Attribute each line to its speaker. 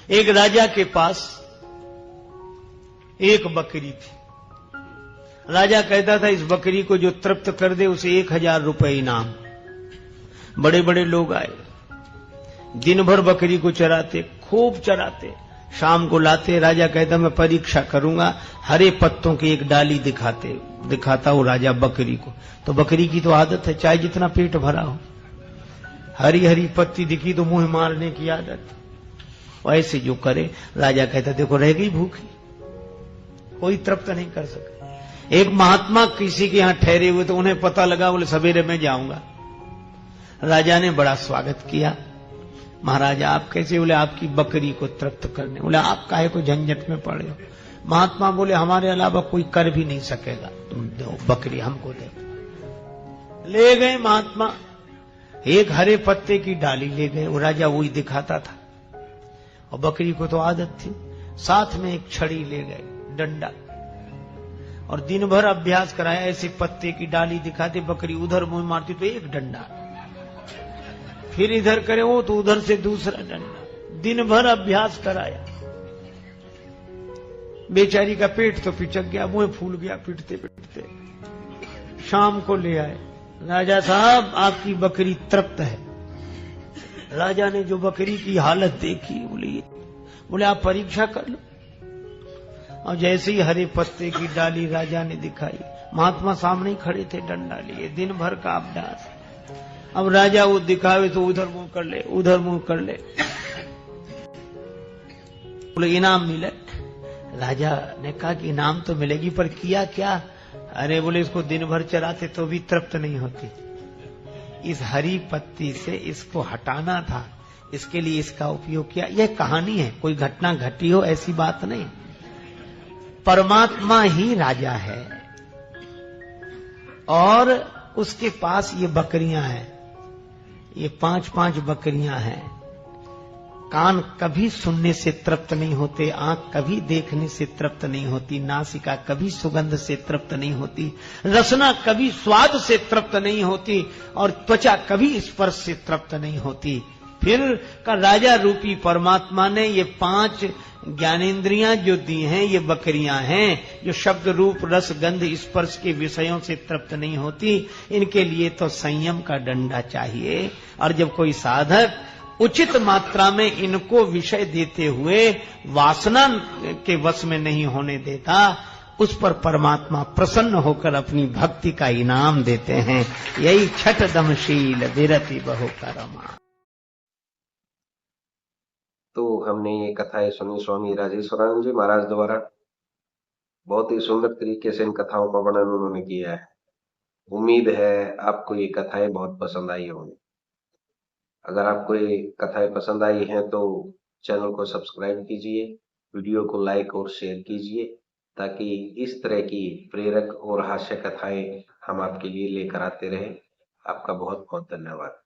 Speaker 1: एक राजा के पास एक बकरी थी। राजा कहता था इस बकरी को जो तृप्त कर दे उसे 1000 रुपए इनाम। बड़े बड़े लोग आए, दिन भर बकरी को चराते, खूब चराते, शाम को लाते। राजा कहता मैं परीक्षा करूंगा, हरे पत्तों की एक डाली दिखाता वो राजा बकरी को। तो बकरी की तो आदत है, चाहे जितना पेट भरा हो, हरी हरी पत्ती दिखी तो मुंह मारने की आदत। ऐसे जो करे, राजा कहता देखो रह गई भूखी, कोई तृप्त नहीं कर सका। एक महात्मा किसी के यहां ठहरे हुए तो उन्हें पता लगा, बोले सवेरे मैं जाऊंगा। राजा ने बड़ा स्वागत किया। महाराज आप कैसे? बोले आपकी बकरी को तृप्त करने। बोले आप काहे को झंझट में पड़े हो? महात्मा बोले हमारे अलावा कोई कर भी नहीं सकेगा, तुम दो बकरी हमको दे। ले गए महात्मा, एक हरे पत्ते की डाली ले गए। वो राजा वही दिखाता था और बकरी को तो आदत थी। साथ में एक छड़ी ले गए, डंडा, और दिन भर अभ्यास कराया। ऐसे पत्ते की डाली दिखाते, बकरी उधर मुंह मारती तो एक डंडा, फिर इधर करे वो तो उधर से दूसरा डंडा। दिन भर अभ्यास कराया। बेचारी का पेट तो पिचक गया, मुंह फूल गया पिटते पिटते। शाम को ले आए, राजा साहब आपकी बकरी तृप्त है। राजा ने जो बकरी की हालत देखी, बोले आप परीक्षा कर लो। और जैसे ही हरे पत्ते की डाली राजा ने दिखाई, महात्मा सामने ही खड़े थे डंडा लिए, दिन भर का अभ्यास। अब राजा वो दिखावे तो उधर मुंह कर ले, उधर मुंह कर ले। बोले इनाम मिले। राजा ने कहा कि इनाम तो मिलेगी, पर किया क्या? अरे बोले इसको दिन भर चराते तो भी तृप्त नहीं होती, इस हरी पत्ती से इसको हटाना था, इसके लिए इसका उपयोग किया। यह कहानी है, कोई घटना घटी हो ऐसी बात नहीं। परमात्मा ही राजा है और उसके पास ये बकरियां हैं, ये 5-5 बकरियां हैं। कान कभी सुनने से तृप्त नहीं होते, आंख कभी देखने से तृप्त नहीं होती, नासिका कभी सुगंध से तृप्त नहीं होती, रसना कभी स्वाद से तृप्त नहीं होती, और त्वचा कभी स्पर्श से तृप्त नहीं होती। फिर का राजा रूपी परमात्मा ने ये 5 ज्ञानेंद्रियां जो दी हैं, ये बकरियां हैं जो शब्द रूप रस गंध स्पर्श के विषयों से तृप्त नहीं होती। इनके लिए तो संयम का डंडा चाहिए। और जब कोई साधक उचित मात्रा में इनको विषय देते हुए वासना के वश में नहीं होने देता, उस पर परमात्मा प्रसन्न होकर अपनी भक्ति का इनाम देते हैं। यही छठ दमशील विरति बहु करमा।
Speaker 2: तो हमने ये कथाएं सुनी स्वामी राजेश्वरानंद जी महाराज द्वारा। बहुत ही सुंदर तरीके से इन कथाओं का वर्णन उन्होंने किया है। उम्मीद है आपको ये कथाएं बहुत पसंद आई होंगी। अगर आपको ये कथाएं पसंद आई हैं तो चैनल को सब्सक्राइब कीजिए, वीडियो को लाइक और शेयर कीजिए, ताकि इस तरह की प्रेरक और हास्य कथाएं हम आपके लिए लेकर आते रहें। आपका बहुत बहुत धन्यवाद।